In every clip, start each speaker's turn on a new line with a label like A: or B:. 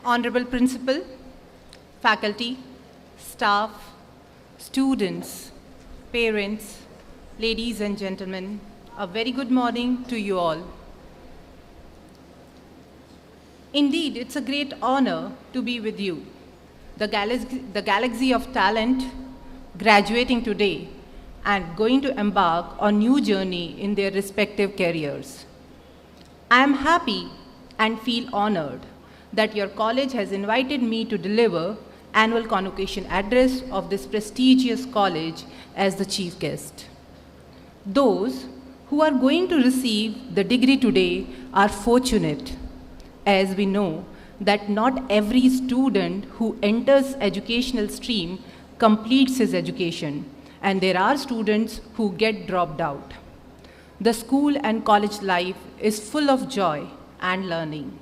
A: Honorable Principal, faculty, staff, students, parents, ladies and gentlemen, a very good morning to you all. Indeed, it's a great honor to be with you, the galaxy of talent graduating today and going to embark on a new journey in their respective careers. I am happy and feel honored that your college has invited me to deliver annual convocation address of this prestigious college as the chief guest. Those who are going to receive the degree today are fortunate, as we know that not every student who enters educational stream completes his education, and there are students who get dropped out. The school and college life is full of joy and learning.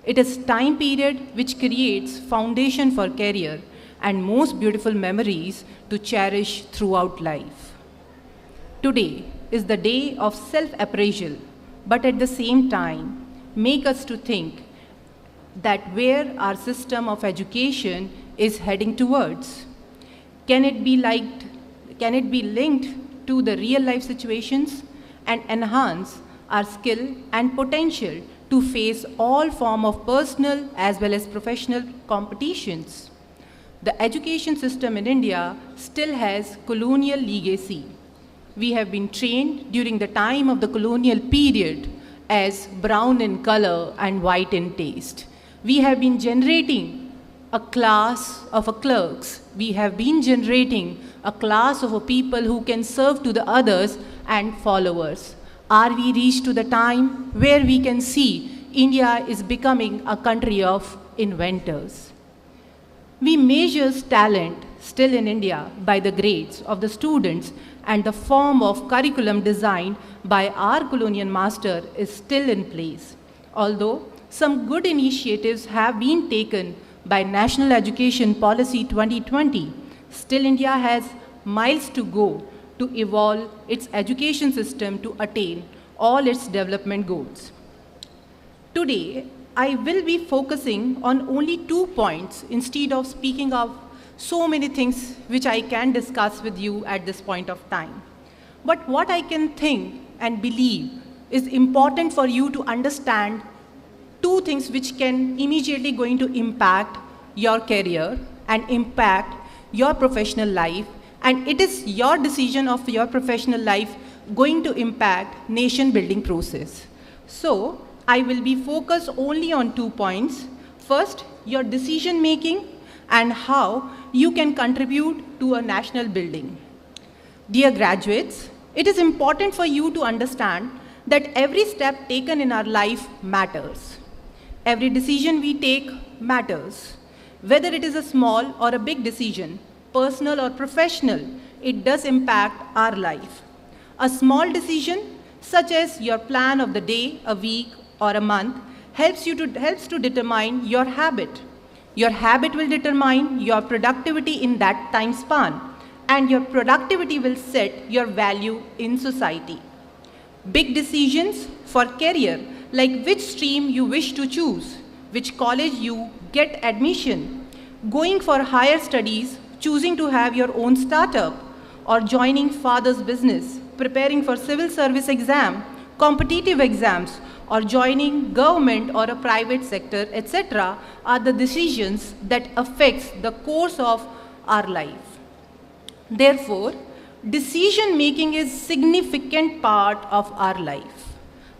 A: It is time period which creates foundation for career and most beautiful memories to cherish throughout life. Today is the day of self-appraisal, but at the same time, make us to think that where our system of education is heading towards. Can it be linked to the real life situations and enhance our skill and potential to face all forms of personal as well as professional competitions? The education system in India still has colonial legacy. We have been trained during the time of the colonial period as brown in color and white in taste. We have been generating a class of clerks. We have been generating a class of people who can serve to the others and followers. Are we reached to the time where we can see India is becoming a country of inventors? We measure talent still in India by the grades of the students, and the form of curriculum designed by our colonial master is still in place. Although some good initiatives have been taken by National Education Policy 2020, still India has miles to go to evolve its education system to attain all its development goals. Today, I will be focusing on only 2 points instead of speaking of so many things which I can discuss with you at this point of time. But what I can think and believe is important for you to understand 2 things which can immediately going to impact your career and impact your professional life, and it is your decision of your professional life going to impact nation building process. So I will be focused only on 2 points. First, your decision making and how you can contribute to a national building. Dear graduates, it is important for you to understand that every step taken in our life matters. Every decision we take matters. Whether it is a small or a big decision, personal or professional, it does impact our life. A small decision, such as your plan of the day, a week, or a month, helps to determine your habit. Your habit will determine your productivity in that time span, and your productivity will set your value in society. Big decisions for career, like which stream you wish to choose, which college you get admission, going for higher studies, choosing to have your own startup, or joining father's business, preparing for civil service exam, competitive exams, or joining government or a private sector, etc., are the decisions that affects the course of our life. Therefore, decision making is a significant part of our life.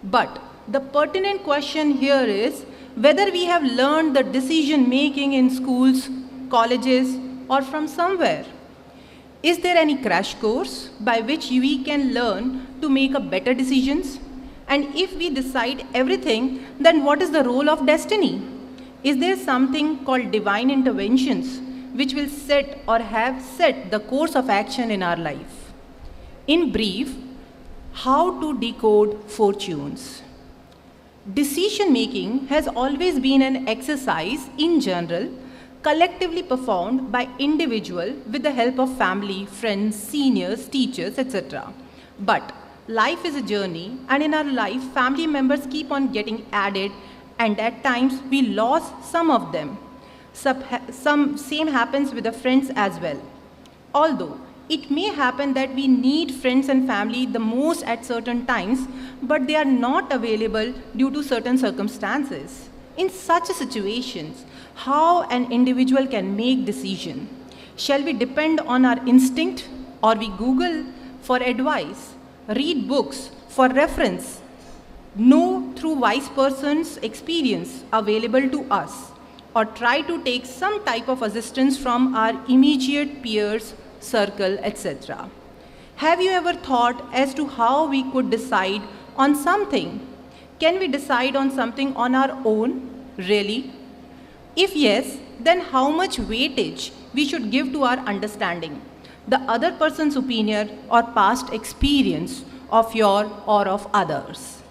A: But the pertinent question here is whether we have learned the decision making in schools, colleges, or from somewhere. Is there any crash course by which we can learn to make better decisions? And if we decide everything, then what is the role of destiny? Is there something called divine interventions which will set or have set the course of action in our life? In brief, how to decode fortunes. Decision making has always been an exercise in general, collectively performed by individual with the help of family, friends, seniors, teachers, etc. But life is a journey, and in our life, family members keep on getting added and at times we lost some of them. Some same happens with the friends as well. Although it may happen that we need friends and family the most at certain times, but they are not available due to certain circumstances. In such situations, how an individual can make decision? Shall we depend on our instinct, or we Google for advice, read books for reference, know through wise persons' experience available to us, or try to take some type of assistance from our immediate peers, circle, etc.? Have you ever thought as to how we could decide on something? Can we decide on something on our own? Really? If yes, then how much weightage we should give to our understanding, the other person's opinion or past experience of your or of others?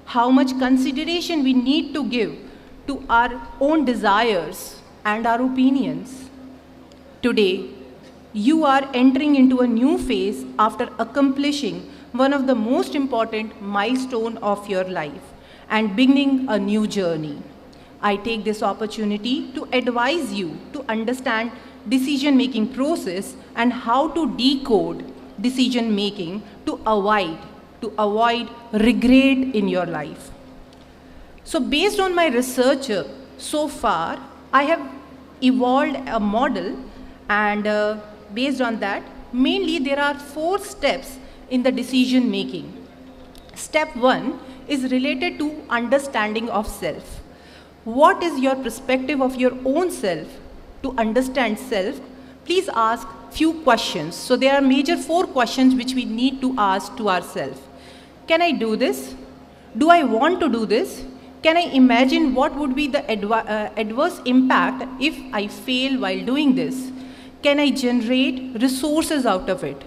A: How much consideration we need to give to our own desires and our opinions? Today, you are entering into a new phase after accomplishing one of the most important milestones of your life and beginning a new journey. I take this opportunity to advise you to understand decision-making process and how to decode decision-making to avoid regret in your life. So based on my research so far, I have evolved a model, and based on that, mainly there are 4 steps in the decision making. Step 1 is related to understanding of self. What is your perspective of your own self? To understand self, please ask few questions. So there are major 4 questions which we need to ask to ourselves. Can I do this? Do I want to do this? Can I imagine what would be the adverse impact if I fail while doing this? Can I generate resources out of it?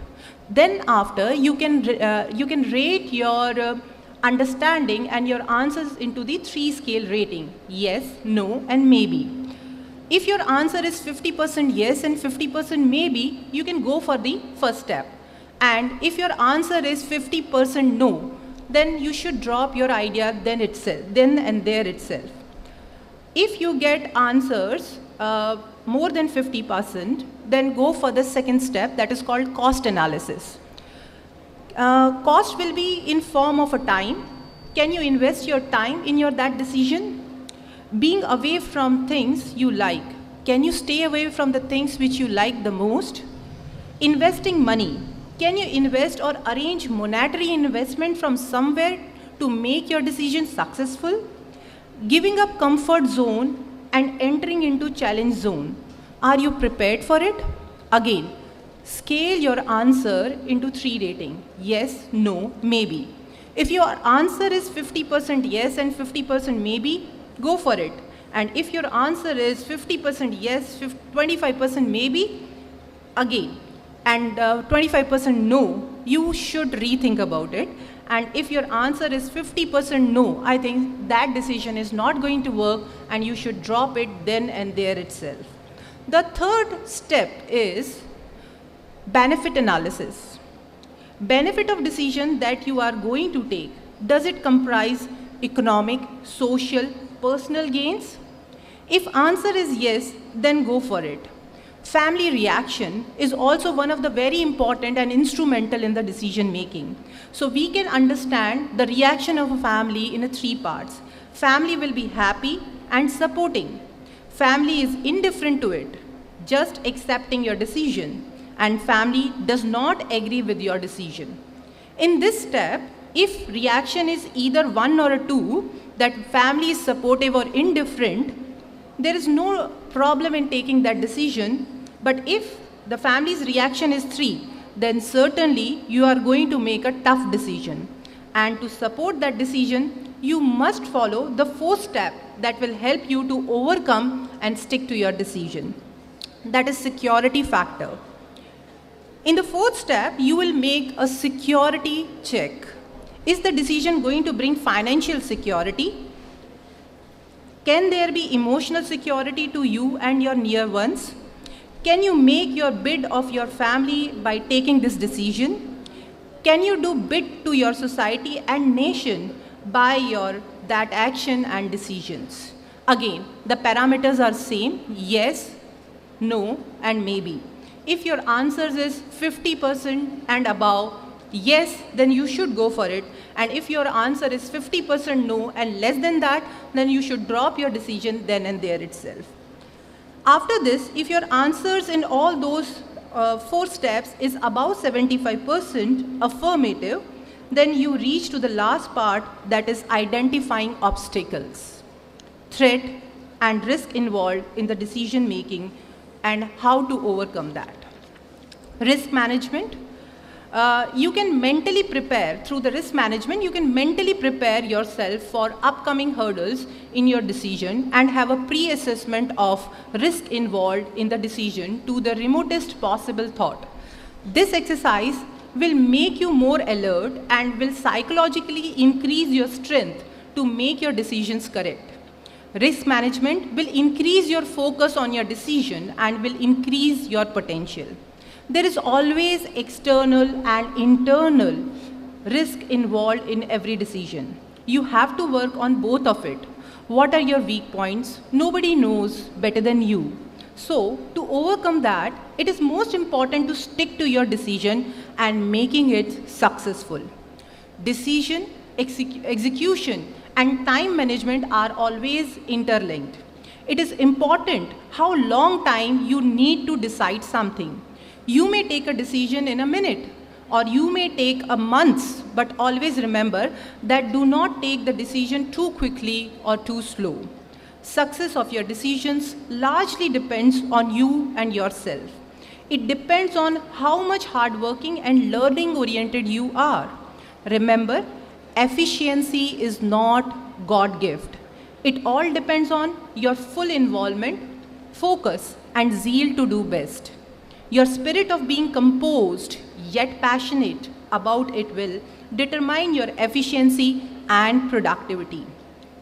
A: Then after, you can rate your understanding and your answers into the 3-scale rating: yes, no, and maybe. If your answer is 50% yes and 50% maybe, you can go for the first step. And if your answer is 50% no, then you should drop your idea then and there itself. If you get answers more than 50%, then go for the second step, that is called cost analysis. Cost will be in form of a time. Can you invest your time in that decision? Being away from things you like. Can you stay away from the things which you like the most? Investing money. Can you invest or arrange monetary investment from somewhere to make your decision successful? Giving up comfort zone and entering into challenge zone. Are you prepared for it? Again, scale your answer into 3 rating: yes, no, maybe. If your answer is 50% yes and 50% maybe, go for it. And if your answer is 50% yes, 25% maybe, again, and 25% no, you should rethink about it. And if your answer is 50% no, I think that decision is not going to work and you should drop it then and there itself. The third step is benefit analysis. Benefit of decision that you are going to take. Does it comprise economic, social, personal gains? If answer is yes, then go for it. Family reaction is also one of the very important and instrumental in the decision making. So we can understand the reaction of a family in 3 parts. Family will be happy and supporting. Family is indifferent to it, just accepting your decision, and family does not agree with your decision. In this step, if reaction is either 1 or a 2, that family is supportive or indifferent, there is no problem in taking that decision. But if the family's reaction is 3, then certainly you are going to make a tough decision. And to support that decision, you must follow the 4th step that will help you to overcome and stick to your decision. That is security factor. In the 4th step, you will make a security check. Is the decision going to bring financial security? Can there be emotional security to you and your near ones? Can you make your bid of your family by taking this decision? Can you do bid to your society and nation by your that action and decisions. Again, the parameters are same, yes, no, and maybe. If your answers is 50% and above, yes, then you should go for it. And if your answer is 50% no and less than that, then you should drop your decision then and there itself. After this, if your answers in all those 4 steps is above 75% affirmative, then you reach to the last part, that is identifying obstacles, threat and risk involved in the decision making and how to overcome that. Risk management. You can mentally prepare, through the risk management, you can mentally prepare yourself for upcoming hurdles in your decision and have a pre-assessment of risk involved in the decision to the remotest possible thought. This exercise will make you more alert and will psychologically increase your strength to make your decisions correct. Risk management will increase your focus on your decision and will increase your potential. There is always external and internal risk involved in every decision. You have to work on both of it. What are your weak points? Nobody knows better than you. So, to overcome that, it is most important to stick to your decision and making it successful. Decision, execution, and time management are always interlinked. It is important how long time you need to decide something. You may take a decision in a minute, or you may take a month, but always remember that do not take the decision too quickly or too slow. Success of your decisions largely depends on you and yourself. It depends on how much hardworking and learning-oriented you are. Remember, efficiency is not God gift. It all depends on your full involvement, focus, and zeal to do best. Your spirit of being composed yet passionate about it will determine your efficiency and productivity.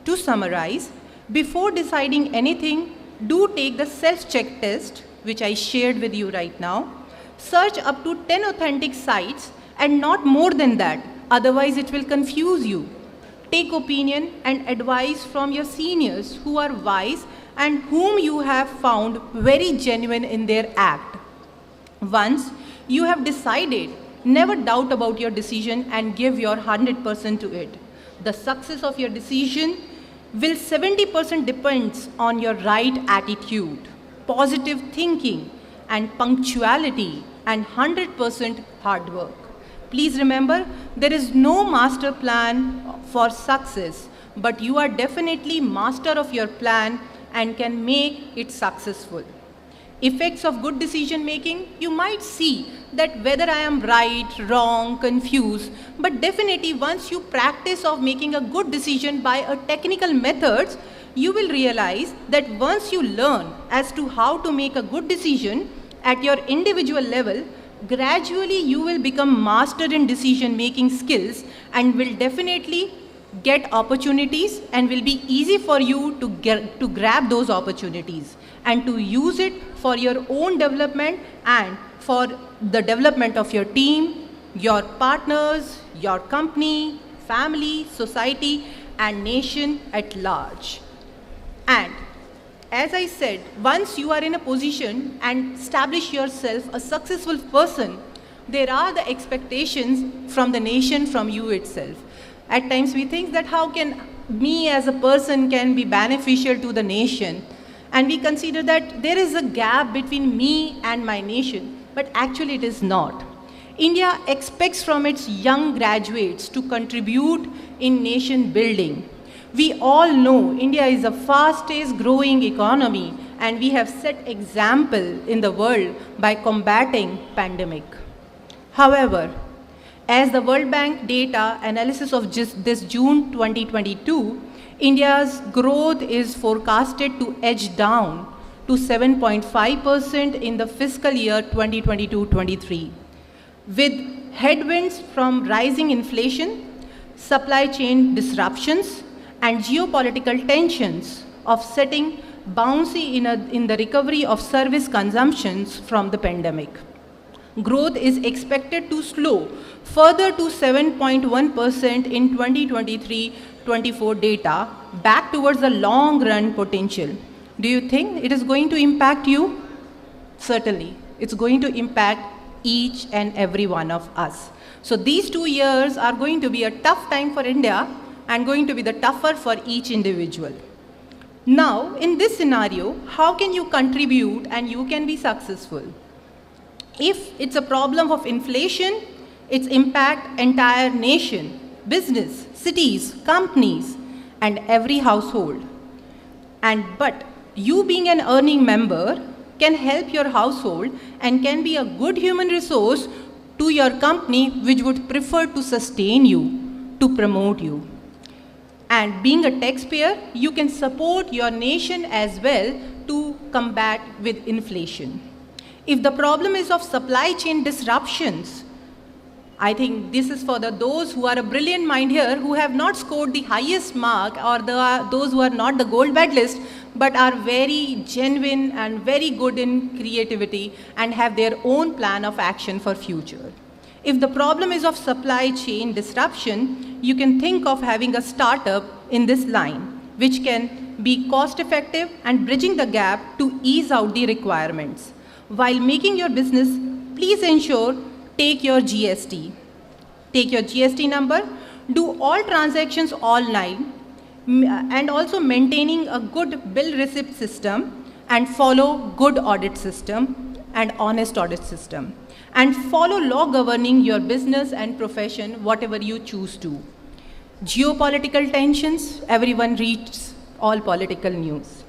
A: To summarize, before deciding anything, do take the self-check test, which I shared with you right now. Search up to 10 authentic sites and not more than that, otherwise it will confuse you. Take opinion and advice from your seniors who are wise and whom you have found very genuine in their act. Once you have decided, never doubt about your decision and give your 100% to it. The success of your decision will 70% depends on your right attitude, positive thinking, and punctuality, and 100% hard work. Please remember, there is no master plan for success, but you are definitely master of your plan and can make it successful. Effects of good decision making, you might see that whether I am right, wrong, confused, but definitely once you practice of making a good decision by a technical methods, you will realize that once you learn as to how to make a good decision at your individual level, gradually you will become master in decision making skills and will definitely get opportunities and will be easy for you to grab those opportunities and to use it for your own development and for the development of your team, your partners, your company, family, society, and nation at large. And as I said, once you are in a position and establish yourself a successful person, there are the expectations from the nation, from you itself. At times we think that how can me as a person can be beneficial to the nation? And we consider that there is a gap between me and my nation, but actually it is not. India expects from its young graduates to contribute in nation building. We all know India is the fastest growing economy and we have set example in the world by combating pandemic. However, as the World Bank data analysis of this June 2022, India's growth is forecasted to edge down to 7.5% in the fiscal year 2022-23. With headwinds from rising inflation, supply chain disruptions, and geopolitical tensions offsetting bouncy in the recovery of service consumptions from the pandemic. growth is expected to slow further to 7.1% in 2023-24 data, back towards the long-run potential. Do you think it is going to impact you? Certainly, it's going to impact each and every one of us. So these 2 years are going to be a tough time for India and going to be the tougher for each individual. Now, in this scenario, how can you contribute and you can be successful? If it's a problem of inflation, it's impact entire nation, business, cities, companies, and every household. But you being an earning member can help your household and can be a good human resource to your company which would prefer to sustain you, to promote you. And being a taxpayer, you can support your nation as well to combat with inflation. If the problem is of supply chain disruptions, I think this is for those who are a brilliant mind here who have not scored the highest mark, or those who are not the gold medalist but are very genuine and very good in creativity and have their own plan of action for future. If the problem is of supply chain disruption, you can think of having a startup in this line which can be cost effective and bridging the gap to ease out the requirements. While making your business, please ensure take your GST. Take your GST number, do all transactions online, and also maintaining a good bill receipt system and follow good audit system and honest audit system. And follow law governing your business and profession, whatever you choose to. Geopolitical tensions, everyone reads all political news.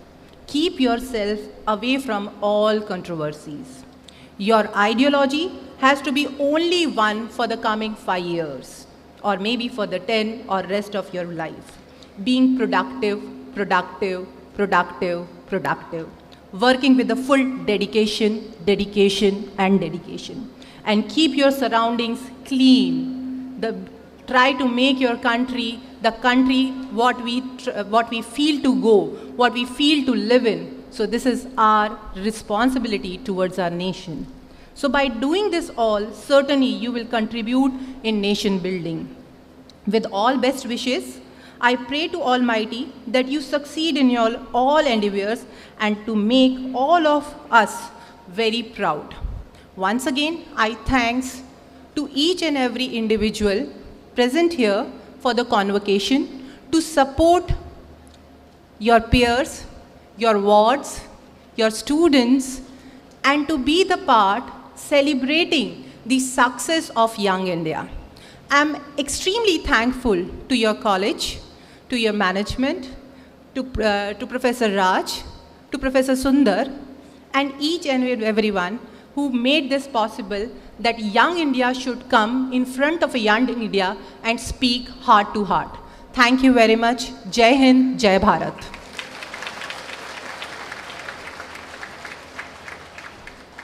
A: Keep yourself away from all controversies. Your ideology has to be only one for the coming 5 years, or maybe for the 10 or rest of your life. Being productive, productive, productive, productive. Working with the full dedication, dedication, and dedication. And keep your surroundings clean. Try to make your country the country what we feel to go, what we feel to live in. So this is our responsibility towards our nation. So by doing this all, certainly you will contribute in nation building. With all best wishes, I pray to Almighty that you succeed in your all endeavors and to make all of us very proud. Once again, I thanks to each and every individual present here for the convocation to support your peers, your wards, your students, and to be the part celebrating the success of Young India. I'm extremely thankful to your college, to your management, to Professor Raj, to Professor Sundar, and each and everyone who made this possible, that Young India should come in front of a Young India and speak heart to heart. Thank you very much. Jai Hind, Jai Bharat.